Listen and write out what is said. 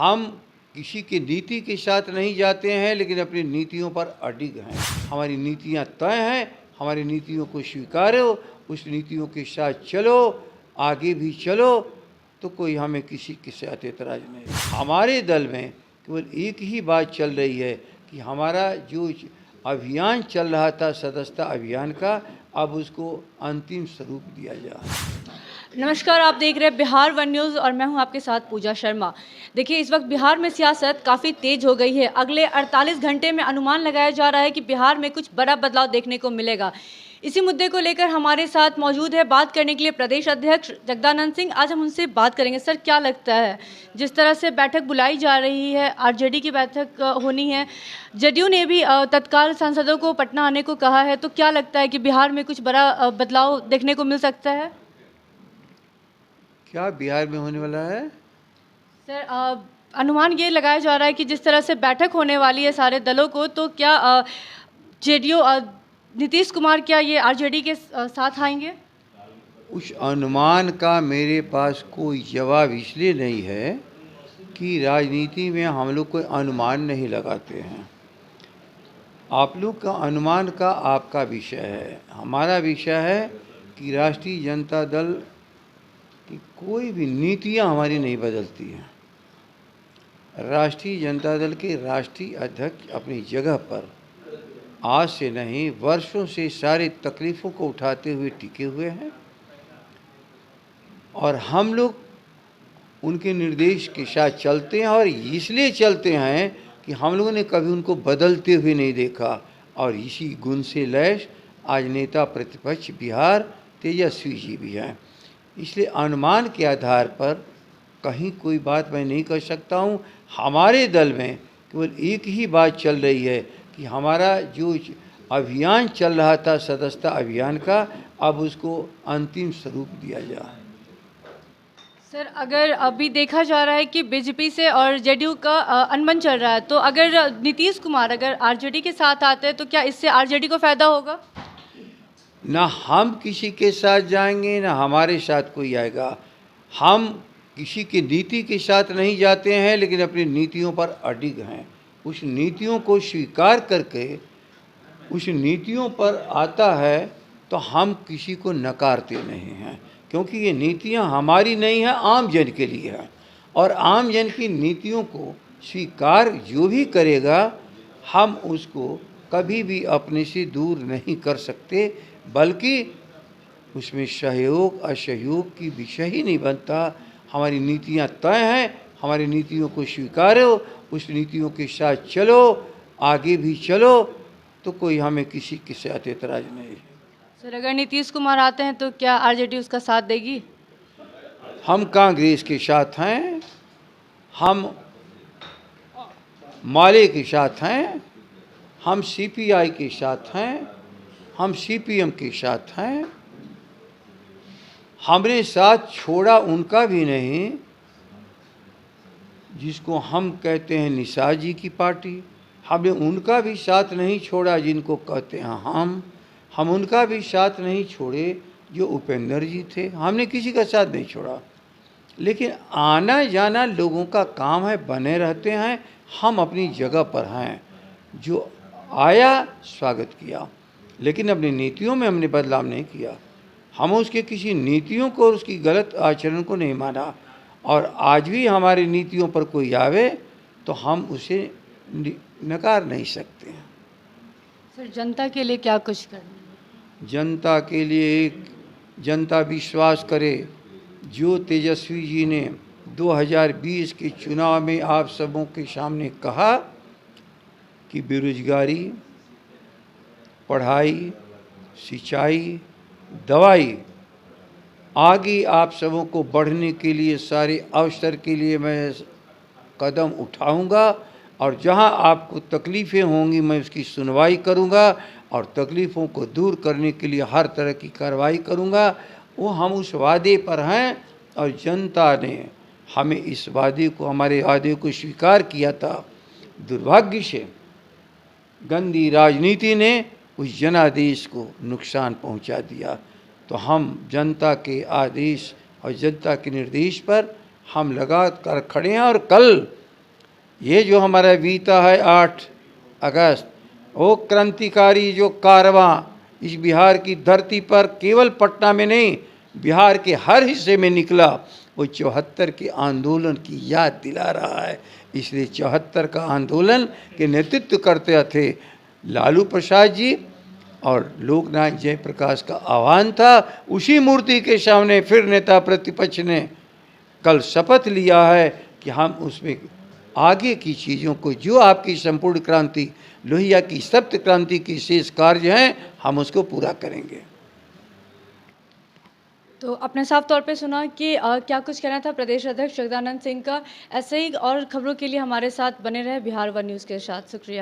हम किसी की नीति के साथ नहीं जाते हैं, लेकिन अपनी नीतियों पर अडिग हैं। हमारी नीतियां तय हैं, हमारी नीतियों को स्वीकारो, उस नीतियों के साथ चलो, आगे भी चलो, तो कोई हमें किसी के साथ एतराज़ नहीं। हमारे दल में केवल एक ही बात चल रही है कि हमारा जो अभियान चल रहा था सदस्यता अभियान का, अब उसको अंतिम स्वरूप दिया जाए। नमस्कार, आप देख रहे हैं बिहार वन न्यूज़ और मैं हूं आपके साथ पूजा शर्मा। देखिए, इस वक्त बिहार में सियासत काफ़ी तेज हो गई है। अगले 48 घंटे में अनुमान लगाया जा रहा है कि बिहार में कुछ बड़ा बदलाव देखने को मिलेगा। इसी मुद्दे को लेकर हमारे साथ मौजूद है बात करने के लिए प्रदेश अध्यक्ष जगदानंद सिंह। आज हम उनसे बात करेंगे। सर, क्या लगता है, जिस तरह से बैठक बुलाई जा रही है, आरजेडी की बैठक होनी है, जदयू ने भी तत्काल सांसदों को पटना आने को कहा है, तो क्या लगता है कि बिहार में कुछ बड़ा बदलाव देखने को मिल सकता है? क्या बिहार में होने वाला है? सर, अनुमान ये लगाया जा रहा है कि जिस तरह से बैठक होने वाली है सारे दलों को, तो क्या जेडीयू नीतीश कुमार क्या ये आरजेडी के साथ आएंगे? उस अनुमान का मेरे पास कोई जवाब इसलिए नहीं है कि राजनीति में हम लोग कोई अनुमान नहीं लगाते हैं। आप लोग का अनुमान का आपका विषय है, हमारा विषय है कि राष्ट्रीय जनता दल की कोई भी नीतियां हमारी नहीं बदलती हैं। राष्ट्रीय जनता दल के राष्ट्रीय अध्यक्ष अपनी जगह पर आज से नहीं, वर्षों से सारे तकलीफ़ों को उठाते हुए टिके हुए हैं और हम लोग उनके निर्देश के साथ चलते हैं। और इसलिए चलते हैं कि हम लोगों ने कभी उनको बदलते हुए नहीं देखा। और इसी गुण से लैस आज नेता प्रतिपक्ष बिहार तेजस्वी जी भी हैं। इसलिए अनुमान के आधार पर कहीं कोई बात मैं नहीं कर सकता हूँ। हमारे दल में केवल एक ही बात चल रही है कि हमारा जो अभियान चल रहा था सदस्यता अभियान का, अब उसको अंतिम स्वरूप दिया जाए। सर, अगर अभी देखा जा रहा है कि बीजेपी से और जेडीयू का अनबन चल रहा है, तो अगर नीतीश कुमार अगर आरजेडी के साथ आते हैं, तो क्या इससे आरजेडी को फायदा होगा? ना हम किसी के साथ जाएंगे, ना हमारे साथ कोई आएगा। हम किसी की नीति के साथ नहीं जाते हैं, लेकिन अपनी नीतियों पर अडिग हैं। उस नीतियों को स्वीकार करके उस नीतियों पर आता है तो हम किसी को नकारते नहीं हैं, क्योंकि ये नीतियां हमारी नहीं हैं, आम जन के लिए है। और आम जन की नीतियों को स्वीकार जो भी करेगा, हम उसको कभी भी अपने से दूर नहीं कर सकते, बल्कि उसमें सहयोग असहयोग की विषय ही नहीं बनता। हमारी नीतियां तय हैं, हमारी नीतियों को स्वीकारो, उस नीतियों के साथ चलो, आगे भी चलो, तो कोई हमें किसी के साथ एतराज़ नहीं। सर, अगर नीतीश कुमार आते हैं तो क्या आरजेडी उसका साथ देगी? हम कांग्रेस के साथ हैं, हम माले के साथ हैं, हम सीपीआई के साथ हैं, हम सीपीएम के साथ हैं। हमने साथ छोड़ा उनका भी नहीं जिसको हम कहते हैं निषाद जी की पार्टी। हमने उनका भी साथ नहीं छोड़ा जिनको कहते हैं हम उनका भी साथ नहीं छोड़े जो उपेंद्र जी थे। हमने किसी का साथ नहीं छोड़ा, लेकिन आना जाना लोगों का काम है, बने रहते हैं। हम अपनी जगह पर हैं, जो आया स्वागत किया, लेकिन अपनी नीतियों में हमने बदलाव नहीं किया। हम उसके किसी नीतियों को और उसकी गलत आचरण को नहीं माना। और आज भी हमारी नीतियों पर कोई आवे तो हम उसे नकार नहीं सकते हैं। सर, जनता के लिए क्या कुछ करना? जनता के लिए जनता विश्वास करे। जो तेजस्वी जी ने 2020 के चुनाव में आप सबों के सामने कहा कि बेरोजगारी, पढ़ाई, सिंचाई, दवाई, आगे आप सबों को बढ़ने के लिए सारे अवसर के लिए मैं कदम उठाऊंगा, और जहां आपको तकलीफ़ें होंगी मैं उसकी सुनवाई करूंगा और तकलीफ़ों को दूर करने के लिए हर तरह की कार्रवाई करूंगा। वो हम उस वादे पर हैं और जनता ने हमें इस वादे को, हमारे वादे को स्वीकार किया था। दुर्भाग्य से गंदी राजनीति ने उस जनादेश को नुकसान पहुंचा दिया। तो हम जनता के आदेश और जनता के निर्देश पर हम लगातार खड़े हैं और कल ये जो हमारा बीता है 8 अगस्त, वो क्रांतिकारी जो कारवां इस बिहार की धरती पर केवल पटना में नहीं, बिहार के हर हिस्से में निकला, वो 74 के आंदोलन की याद दिला रहा है। इसलिए 74 का आंदोलन के नेतृत्व करते थे लालू प्रसाद जी, और लोकनायक जयप्रकाश का आह्वान था। उसी मूर्ति के सामने फिर नेता प्रतिपक्ष ने कल शपथ लिया है कि हम उसमें आगे की चीज़ों को, जो आपकी संपूर्ण क्रांति, लोहिया की सप्त क्रांति की शेष कार्य हैं, हम उसको पूरा करेंगे। तो आपने साफ तौर पे सुना कि क्या कुछ कहना था प्रदेश अध्यक्ष जगदानंद सिंह का। ऐसे ही और खबरों के लिए हमारे साथ बने रहे बिहार वन न्यूज़ के साथ। शुक्रिया।